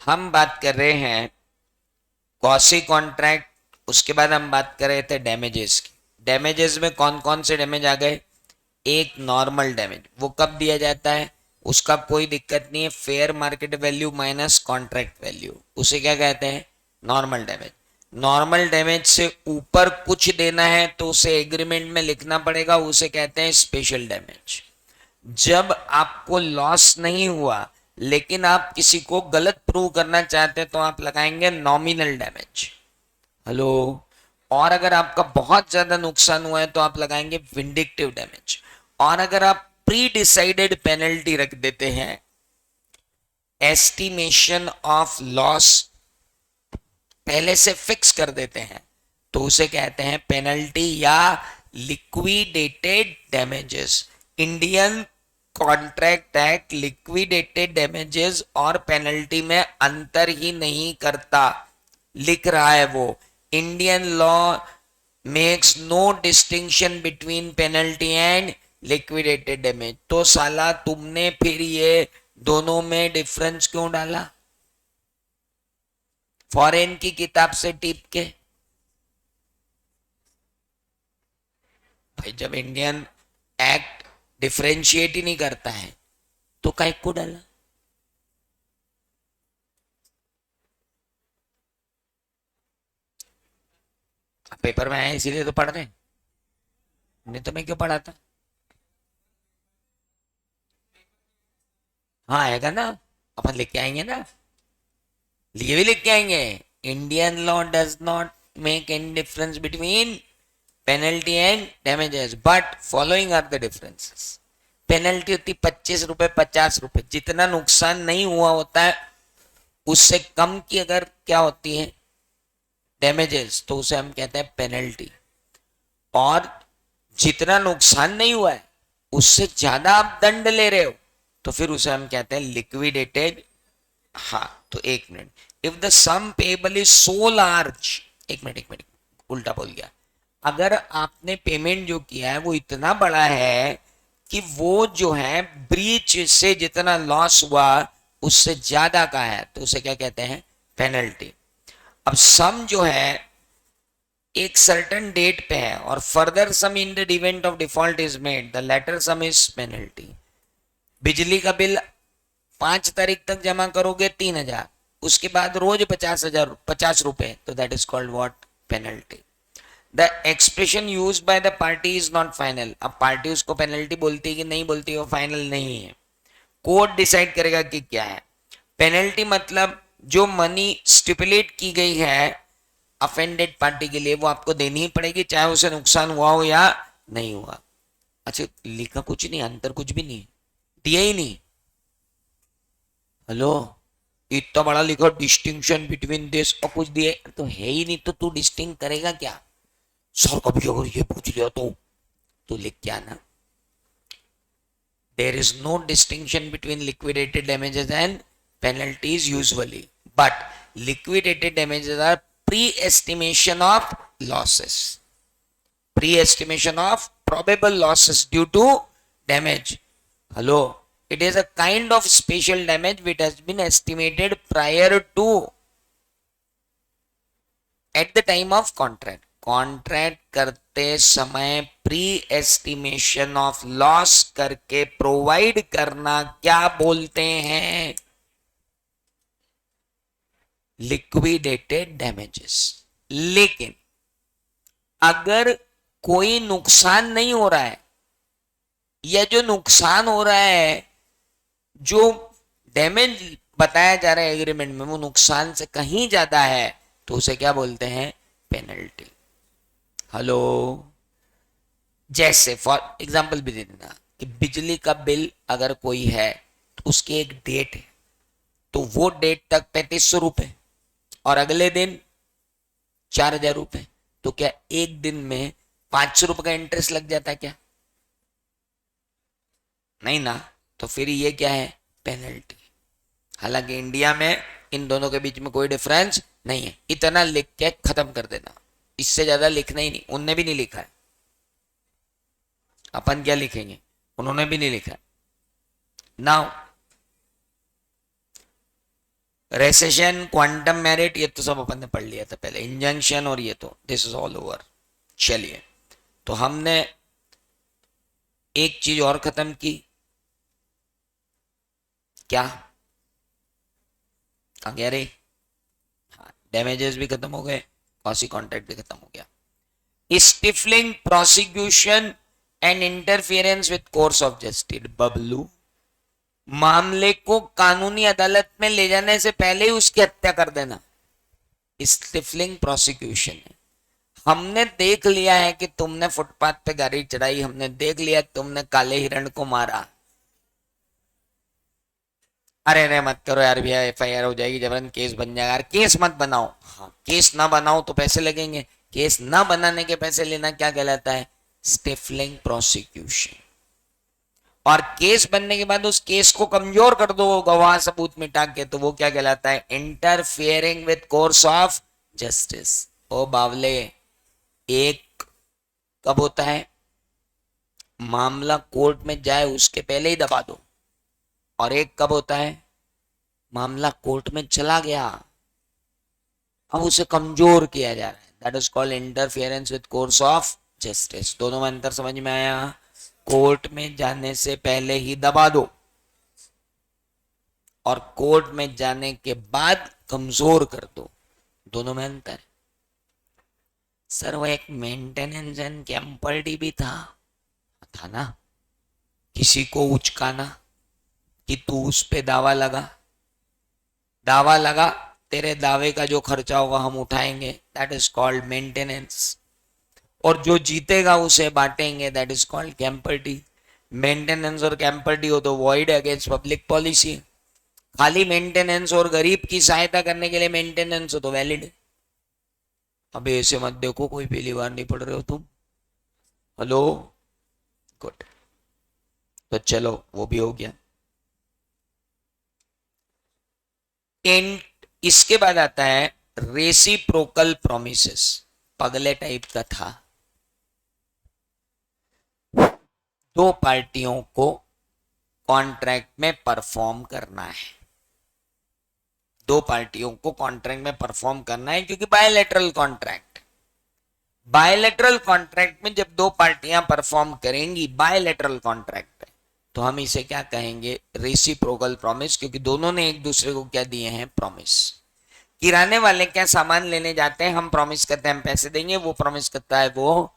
हम बात कर रहे हैं कॉसी कॉन्ट्रैक्ट, उसके बाद हम बात कर रहे थे डैमेजेस की। डैमेजेस में कौन कौन से डैमेज आ गए? एक नॉर्मल डैमेज, वो कब दिया जाता है? उसका कोई दिक्कत नहीं है, fair market value minus contract value, उसे क्या कहते हैं? Normal damage. नॉर्मल डैमेज से ऊपर कुछ देना है तो उसे एग्रीमेंट में लिखना पड़ेगा, उसे कहते हैं स्पेशल डैमेज। जब आपको लॉस नहीं हुआ लेकिन आप किसी को गलत प्रूव करना चाहते हैं तो आप लगाएंगे नॉमिनल डैमेज। हेलो। और अगर आपका बहुत ज्यादा नुकसान हुआ है तो आप लगाएंगे विंडिक्टिव डैमेज। और अगर आप प्री डिसाइडेड पेनल्टी रख देते हैं, एस्टिमेशन ऑफ लॉस पहले से फिक्स कर देते हैं, तो उसे कहते हैं पेनल्टी या liquidated damages. Indian contract act liquidated damages और पेनल्टी में अंतर ही नहीं करता, लिख रहा है वो। Indian law makes no distinction between penalty and liquidated damage. तो साला तुमने फिर ये दोनों में डिफरेंस क्यों डाला फॉरेन की किताब से टिप के? भाई जब इंडियन एक्ट डिफरेंशिएट ही नहीं करता है तो काय को डाला? पेपर में आया इसीलिए तो पढ़ रहे हैं, नहीं तो मैं क्यों पढ़ाता? हाँ आएगा ना, अपन लिख के आएंगे ना, लिए भी लिख के आएंगे। Indian law does not make any difference between penalty and damages but following are the differences. Penalty होती 25 रुपए 50 रुपए, जितना नुकसान नहीं हुआ होता है उससे कम की अगर क्या होती है डैमेजेस तो उसे हम कहते हैं पेनल्टी। और जितना नुकसान नहीं हुआ है उससे ज्यादा आप दंड ले रहे हो तो फिर उसे हम कहते हैं लिक्विडेटेड। हाँ तो एक minute, if the sum payable is so large, एक मिनट उल्टा बोल गया। अगर आपने पेमेंट जो किया है वो इतना बड़ा है कि वो जो है ब्रीच से जितना लॉस हुआ उससे ज्यादा का है तो उसे क्या कहते हैं? पेनल्टी। अब सम जो है एक सर्टेन डेट पे है और further sum in the event of default is made, the latter sum is penalty. बिजली का बिल 5 तारीख तक जमा करोगे 3,000, उसके बाद रोज 50,000 50 रुपए, तो that is called what? Penalty. The expression use by the party is not final. अब पार्टी उसको पेनल्टी बोलती है कि नहीं बोलती, वो फाइनल नहीं है, कोर्ट डिसाइड करेगा कि क्या है। पेनल्टी मतलब जो मनी स्टिपुलेट की गई है अफेंडेड पार्टी के लिए वो आपको देनी ही पड़ेगी, चाहे उसे नुकसान हुआ हो या नहीं हुआ। अच्छा लिखा कुछ नहीं, अंतर कुछ भी नहीं, दिया ही नहीं। हेलो, इतना बड़ा लिखा डिस्टिंक्शन बिटवीन दिस और कुछ दिए तो है ही नहीं, तो तू डिस्टिंग करेगा क्या? सर कभी अगर ये पूछ लिया तो लिख क्या ना, there is no distinction between liquidated damages and penalties usually, but liquidated damages are pre-estimation of losses, pre-estimation of probable losses due to damage. Hello, it is a kind of special damage which has been estimated prior to at the time of contract. Contract करते समय pre estimation of loss करके provide करना क्या बोलते हैं? Liquidated damages. लेकिन अगर कोई नुकसान नहीं हो रहा है या जो नुकसान हो रहा है, जो डैमेज बताया जा रहा है एग्रीमेंट में वो नुकसान से कहीं ज्यादा है तो उसे क्या बोलते हैं? पेनल्टी। हेलो, जैसे फॉर एग्जांपल भी दे देना कि बिजली का बिल अगर कोई है तो उसकी एक डेट है, तो वो डेट तक 3500 रुपए और अगले दिन 4,000 रुपए, तो क्या एक दिन में 500 रुपए का इंटरेस्ट लग जाता है क्या? नहीं ना, तो फिर ये क्या है? पेनल्टी। हालांकि इंडिया में इन दोनों के बीच में कोई डिफरेंस नहीं है, इतना लिख के खत्म कर देना, इससे ज्यादा लिखना ही नहीं, उनने भी नहीं लिखा है, अपन क्या लिखेंगे, उन्होंने भी नहीं लिखा है। नाउ रेसेशन, क्वांटम मेरिट, ये तो सब अपन ने पढ़ लिया था पहले, इंजंक्शन और ये तो दिस इज ऑल ओवर। चलिए, तो हमने एक चीज और खत्म की, क्या कह रही, हाँ, डैमेजेस भी खत्म हो गए, कॉसी कॉन्ट्रैक्ट भी खत्म हो गया। Stifling prosecution and interference with course of justice. Bablu, मामले को कानूनी अदालत में ले जाने से पहले ही उसकी हत्या कर देना, स्टिफलिंग प्रोसिक्यूशन है। हमने देख लिया है कि तुमने फुटपाथ पे गाड़ी चढ़ाई, हमने देख लिया तुमने काले हिरण को मारा, अरे अरे मत करो यार भैया, एफआईआर हो जाएगी, जबरन केस बन जाएगा। यार केस मत बनाओ, हाँ केस ना बनाओ तो पैसे लगेंगे, केस ना बनाने के पैसे लेना क्या कहलाता है, स्टिफलिंग प्रोसिक्यूशन। और केस बनने के बाद उस केस को कमजोर कर दो गवाह सबूत मिटा के, तो वो क्या कहलाता है, interfering with course of justice. ओ बावले, एक कब होता है, मामला कोर्ट में जाए उसके पहले ही दबा दो, और एक कब होता है, मामला कोर्ट में चला गया अब उसे कमजोर किया जा रहा है, that is called interference with course of justice. दोनों में अंतर समझ में आया, कोर्ट में जाने से पहले ही दबा दो और कोर्ट में जाने के बाद कमजोर कर दो, दोनों में अंतर। सर वो एक मेंटेनेंस एंड कैंपर्टी भी था ना, किसी को उचकाना कि तू उस पे दावा लगा, तेरे दावे का जो खर्चा होगा हम उठाएंगे, दैट इज कॉल्ड मेंटेनेंस। और जो जीतेगा उसे बांटेंगे, दैट इज कॉल्ड कैंपर्टी। मेंटेनेंस और कैंपर्टी हो तो वॉइड अगेंस्ट पब्लिक पॉलिसी, खाली मेंटेनेंस और गरीब की सहायता करने के लिए मेंटेनेंस हो तो वैलिड। अबे ऐसे मत देखो कोई पहली बार नहीं पढ़ रहे हो तुम, हेलो, गुड, तो चलो वो भी हो गया। इसके बाद आता है रेसिप्रोकल प्रोमिसेस, पगले टाइप का था। दो पार्टियों को कॉन्ट्रैक्ट में परफॉर्म करना है, दो पार्टियों को कॉन्ट्रैक्ट में परफॉर्म करना है, क्योंकि बायलैटरल कॉन्ट्रैक्ट में जब दो पार्टियां परफॉर्म करेंगी बायलैटरल कॉन्ट्रैक्ट, तो हम इसे क्या कहेंगे, रेसिप्रोकल प्रॉमिस, क्योंकि दोनों ने एक दूसरे को क्या दिए हैं, प्रॉमिस। किराने वाले क्या सामान लेने जाते हैं, हम प्रॉमिस करते हैं हम पैसे देंगे, वो प्रॉमिस करता है वो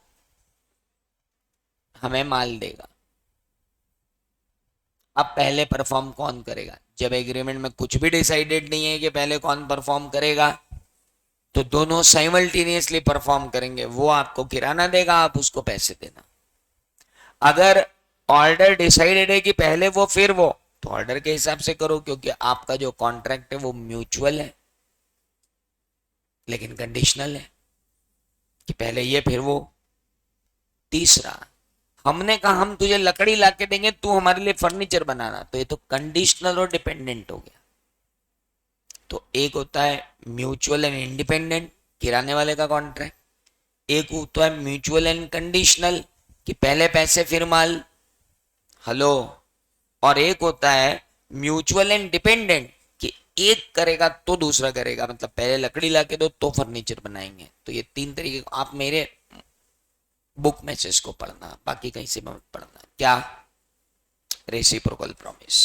हमें माल देगा। अब पहले परफॉर्म कौन करेगा, जब एग्रीमेंट में कुछ भी डिसाइडेड नहीं है कि पहले कौन परफॉर्म करेगा, तो दोनों साइमल्टेनियसली परफॉर्म करेंगे, वो आपको किराना देगा, आप उसको पैसे देना। अगर ऑर्डर डिसाइडेड है कि पहले वो फिर वो, तो ऑर्डर के हिसाब से करो, क्योंकि आपका जो कॉन्ट्रैक्ट है वो म्यूचुअल है लेकिन कंडीशनल है, कि पहले ये फिर वो। तीसरा, हमने कहा हम तुझे लकड़ी लाके देंगे, तू हमारे लिए फर्नीचर बनाना, तो ये तो कंडीशनल और डिपेंडेंट हो गया। तो एक होता है म्यूचुअल एंड इंडिपेंडेंट, किराने वाले का कॉन्ट्रैक्ट, एक होता है म्यूचुअल एंड कंडीशनल कि पहले पैसे फिर माल, हेलो, और एक होता है म्यूचुअल एंड डिपेंडेंट कि एक करेगा तो दूसरा करेगा, मतलब पहले लकड़ी लाके दो तो फर्नीचर बनाएंगे। तो ये तीन तरीके, आप मेरे बुक में से इसको पढ़ना, बाकी कहीं से मत पढ़ना। क्या, रेसिप्रोकल प्रॉमिस।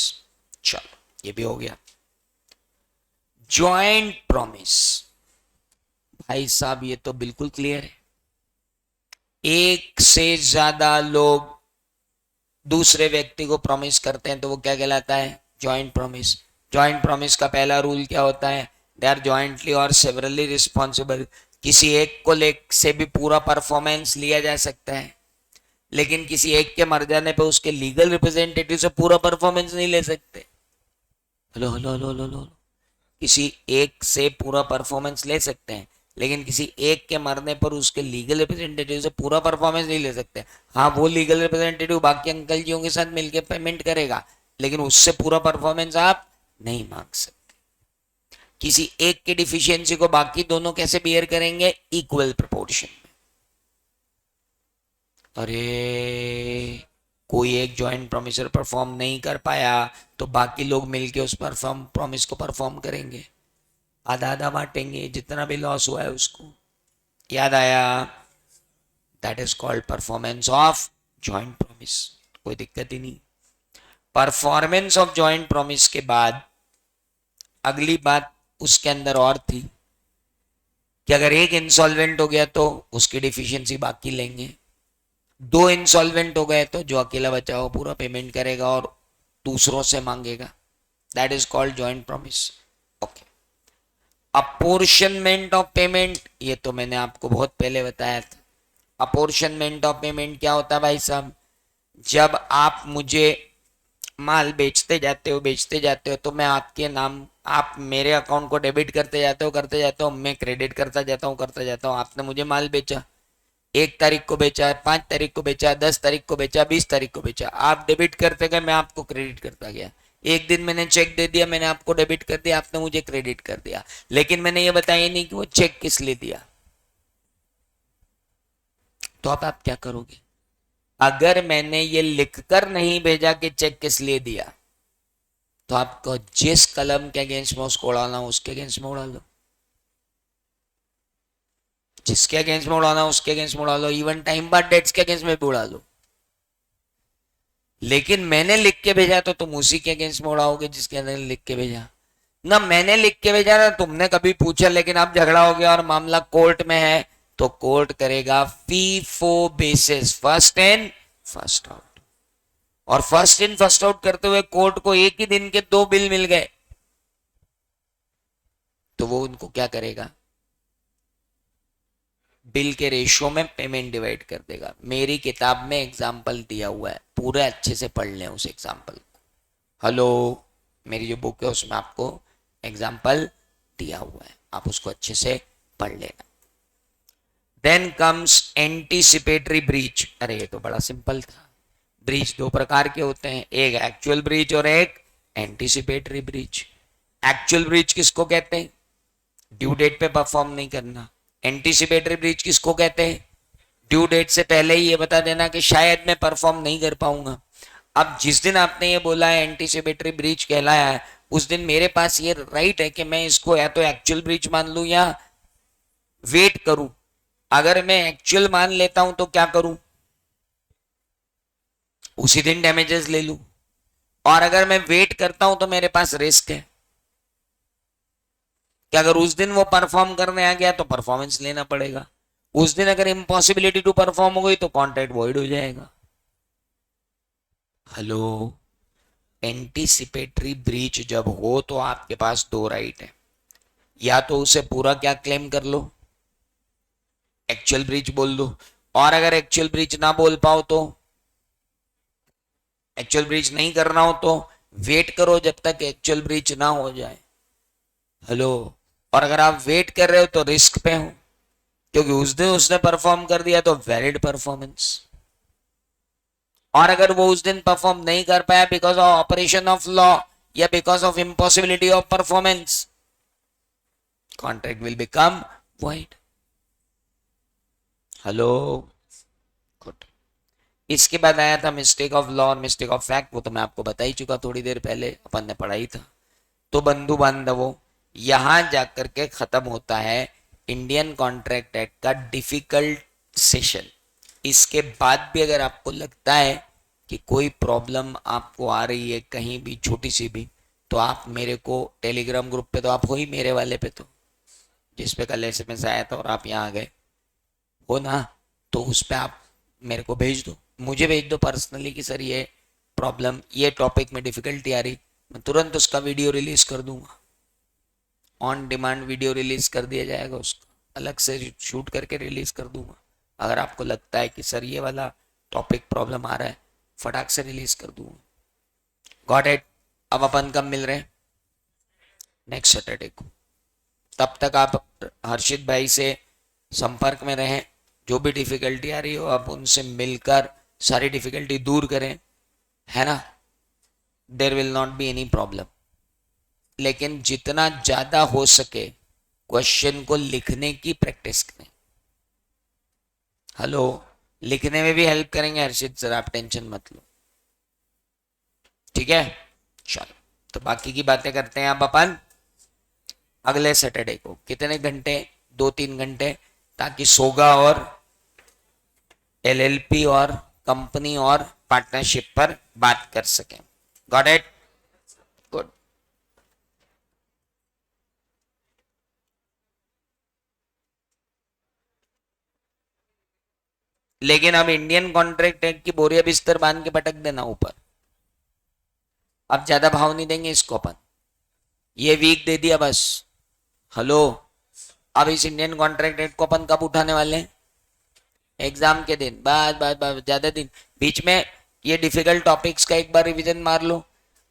चलो ये भी हो गया। जॉइंट प्रॉमिस, भाई साहब ये तो बिल्कुल क्लियर है, एक से ज्यादा लोग दूसरे व्यक्ति को प्रॉमिस करते हैं तो वो क्या कहलाता है, जॉइंट प्रॉमिस। जॉइंट प्रॉमिस का पहला रूल क्या होता है, दे आर जॉइंटली और सेवरली रिस्पॉन्सिबल। किसी एक को ले से भी पूरा परफॉर्मेंस लिया जा सकता है, लेकिन किसी एक के मर जाने पे उसके लीगल रिप्रेजेंटेटिव से पूरा परफॉर्मेंस नहीं ले सकते। हेलो हेलो हेलो हेलो, किसी एक से पूरा परफॉर्मेंस ले सकते हैं, लेकिन किसी एक के मरने पर उसके लीगल रिप्रेजेंटेटिव से पूरा परफॉर्मेंस नहीं ले सकते। हाँ वो लीगल रिप्रेजेंटेटिव बाकी अंकल जियों के साथ मिलकर पेमेंट करेगा, लेकिन उससे पूरा परफॉर्मेंस आप नहीं मांग सकते। किसी एक की डिफिशियंसी को बाकी दोनों कैसे बियर करेंगे, इक्वल प्रोपोर्शन में। अरे कोई एक ज्वाइंट प्रोमिसर परफॉर्म नहीं कर पाया तो बाकी लोग मिलके उस प्रॉमिस को परफॉर्म करेंगे, आधा आधा बांटेंगे, जितना भी लॉस हुआ है उसको। याद आया? That is called performance of joint promise. कोई दिक्कत ही नहीं। परफॉर्मेंस ऑफ जॉइंट प्रॉमिस के बाद अगली बात उसके अंदर और थी कि अगर एक इंसॉल्वेंट हो गया तो उसकी डिफिशियंसी बाकी लेंगे, दो इंसॉल्वेंट हो गए तो जो अकेला बचा वो पूरा पेमेंट करेगा और दूसरों से मांगेगा। That is called joint promise. Okay. Apportionment of payment, ये तो मैंने आपको बहुत पहले बताया था। अपोर्शनमेंट ऑफ पेमेंट क्या होता है भाई साहब? जब आप मुझे माल बेचते जाते हो तो मैं आपके नाम, आप मेरे अकाउंट को डेबिट करते जाते हो, मैं क्रेडिट करता जाता हूँ। आपने मुझे माल बेचा, 1 तारीख को बेचा, 5 तारीख को बेचा, 10 तारीख को बेचा, 20 तारीख को बेचा, आप डेबिट करते गए, मैं आपको क्रेडिट करता गया। एक दिन मैंने चेक दे दिया, मैंने आपको डेबिट कर दिया, आपने मुझे क्रेडिट कर दिया, लेकिन मैंने ये बताया नहीं कि वो चेक किस लिए दिया। तो अब आप क्या करोगे? अगर मैंने ये लिखकर नहीं भेजा कि चेक किस लिए दिया, तो आपको जिस कलम के अगेंस्ट में उसको उड़ाना उसके अगेंस्ट में उड़ा लो, जिसके अगेंस्ट में उड़ाना उसके अगेंस्ट में उड़ा लो, इवन टाइम बाद डेट्स के अगेंस्ट में भी उड़ा लो। लेकिन मैंने लिख के भेजा तो तुम उसी के अगेंस्ट में उड़ाओगे जिसके अंदर लिख के भेजा ना। मैंने लिख के भेजा ना तुमने कभी पूछा, लेकिन अब झगड़ा हो गया और मामला कोर्ट में है, तो कोर्ट करेगा FIFO basis, first in first out. और फर्स्ट इन फर्स्ट आउट करते हुए कोर्ट को एक ही दिन के 2 बिल मिल गए, तो वो उनको क्या करेगा? बिल के रेशियो में पेमेंट डिवाइड कर देगा। मेरी किताब में एग्जाम्पल दिया हुआ है, पूरे अच्छे से पढ़ लें उस एग्जाम्पल को। हेलो, मेरी जो बुक है उसमें आपको एग्जाम्पल दिया हुआ है, आप उसको अच्छे से पढ़ लेना। Then comes anticipatory breach. अरे ये तो बड़ा सिंपल था। ब्रीच 2 प्रकार के होते हैं, एक एक्चुअल ब्रीच और एक एंटीसिपेटरी ब्रीच। एक्चुअल ब्रीच किसको कहते हैं? ड्यू डेट पे परफॉर्म नहीं करना। एंटीसिपेटरी ब्रीच किसको कहते हैं? ड्यू डेट से पहले ही ये बता देना कि शायद मैं परफॉर्म नहीं कर पाऊंगा। अब जिस दिन आपने ये बोला है एंटीसिपेटरी ब्रीच कहलाया है, उस दिन मेरे पास ये राइट है कि मैं इसको या तो एक्चुअल ब्रीच मान लूं या वेट करूं। अगर मैं एक्चुअल मान लेता हूं तो क्या करूं? उसी दिन डैमेजेस ले लूं। और अगर मैं वेट करता हूं तो मेरे पास रिस्क है कि अगर उस दिन वो परफॉर्म करने आ गया तो परफॉर्मेंस लेना पड़ेगा। उस दिन अगर इम्पॉसिबिलिटी टू परफॉर्म हो गई तो कॉन्ट्रैक्ट वॉइड हो जाएगा। हेलो, एंटीसिपेटरी ब्रीच जब हो तो आपके पास 2 राइट है। या तो उसे पूरा क्या क्लेम कर लो, एक्चुअल ब्रीच बोल दो, और अगर एक्चुअल ब्रीच ना बोल पाओ तो, एक्चुअल ब्रीच नहीं करना हो तो वेट करो जब तक एक्चुअल ब्रीच ना हो जाए। हेलो, और अगर आप वेट कर रहे हो तो रिस्क पे हो, क्योंकि उस दिन उसने परफॉर्म कर दिया तो वैलिड परफॉर्मेंस। और अगर वो उस दिन परफॉर्म नहीं कर पाया because of operation of law या because of impossibility of performance, contract will become void। Hello, good. इसके बाद आया था मिस्टेक ऑफ लॉ और मिस्टेक ऑफ फैक्ट, वो तो मैं आपको बता ही चुका थोड़ी देर पहले, अपन ने पढ़ा ही था। तो बंधु बांधवों, यहां जाकर के खत्म होता है इंडियन कॉन्ट्रैक्ट एक्ट का डिफिकल्ट सेशन। इसके बाद भी अगर आपको लगता है कि कोई प्रॉब्लम आपको आ रही है कहीं भी छोटी सी भी, तो आप मेरे को टेलीग्राम ग्रुप पे, तो आप हो ही मेरे वाले पे, तो जिस पे कल SMS आया था और आप यहाँ आ गए हो ना, तो उस पे आप मेरे को भेज दो, मुझे भेज दो पर्सनली कि सर ये प्रॉब्लम, ये टॉपिक में डिफिकल्टी आ रही, मैं तुरंत उसका वीडियो रिलीज कर दूंगा। ऑन डिमांड वीडियो रिलीज कर दिया जाएगा, उसको अलग से शूट करके रिलीज कर दूंगा। अगर आपको लगता है कि सर ये वाला टॉपिक प्रॉब्लम आ रहा है, फटाक से रिलीज कर दूंगा। Got it? अब अपन कब मिल रहे हैं? नेक्स्ट सैटरडे को। तब तक आप हर्षित भाई से संपर्क में रहें, जो भी डिफिकल्टी आ रही हो आप उनसे मिलकर सारी डिफिकल्टी दूर करें, है ना? There will not be any problem. लेकिन जितना ज्यादा हो सके क्वेश्चन को लिखने की प्रैक्टिस करें। हेलो, लिखने में भी हेल्प करेंगे हर्षित सर, आप टेंशन मत लो, ठीक है? चलो, तो बाकी की बातें करते हैं अब अपन अगले सैटरडे को। कितने घंटे? 2-3 घंटे, ताकि सोगा और एलएलपी और कंपनी और पार्टनरशिप पर बात कर सकें। Got it? गुड। लेकिन अब इंडियन कॉन्ट्रैक्ट एक्ट की बोरिया बिस्तर बांध के पटक देना ऊपर। अब ज्यादा भाव नहीं देंगे इसको अपन, ये वीक दे दिया बस। हेलो, अब इस इंडियन कॉन्ट्रैक्ट एक्ट को अपन कब उठाने वाले हैं? एग्जाम के दिन। बस बस बस, ज्यादा दिन बीच में। ये डिफिकल्ट टॉपिक्स का एक बार रिवीजन मार लो।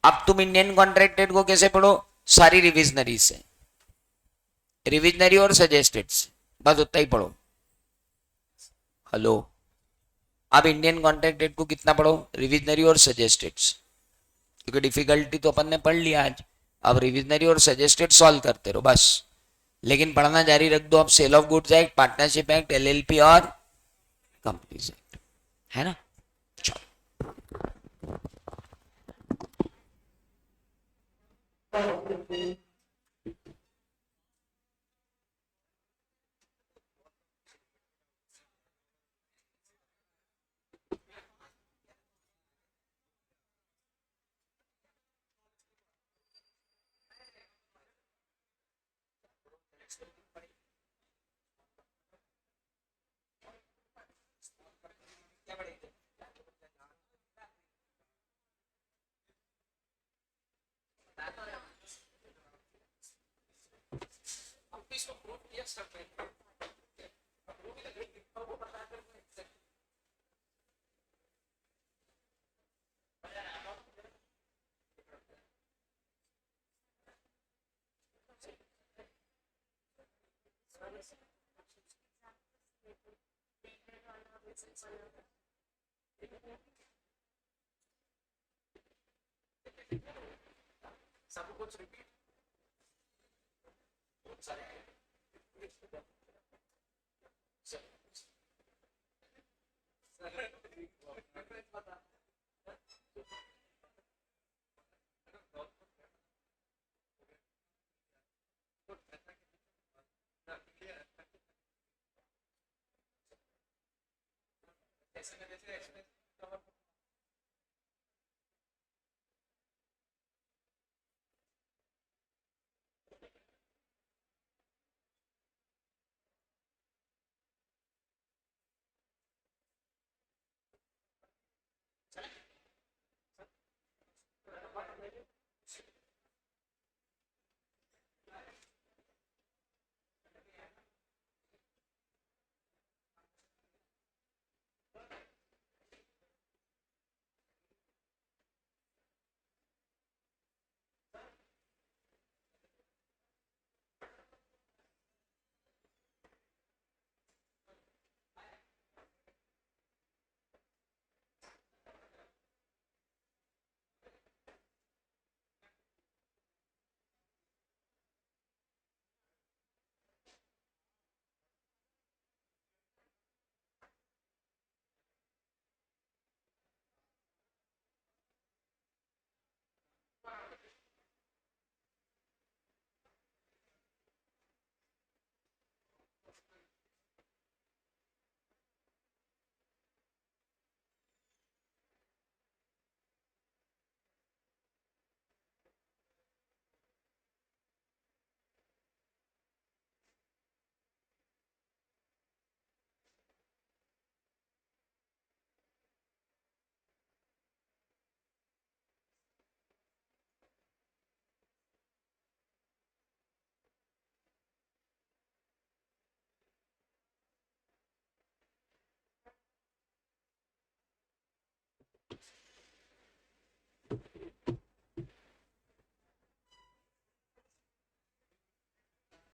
अब तुम इंडियन कॉन्ट्रैक्ट एक्ट को कैसे पढ़ो? सारी रिविजनरी से, रिविजनरी और सजेस्टेड से, बस उतना ही पढ़ो। हेलो, अब इंडियन कॉन्ट्रैक्ट एक्ट को कितना पढ़ो? रिविजनरी और सजेस्टेड, क्योंकि डिफिकल्टी तो अपन ने पढ़ लिया आज। अब रिविजनरी और सजेस्टेड सॉल्व करते रहो बस। लेकिन पढ़ना जारी रख दो। अब sale of goods act, partnership act, LLP और कंपनीज एक्ट, है ना? चलो।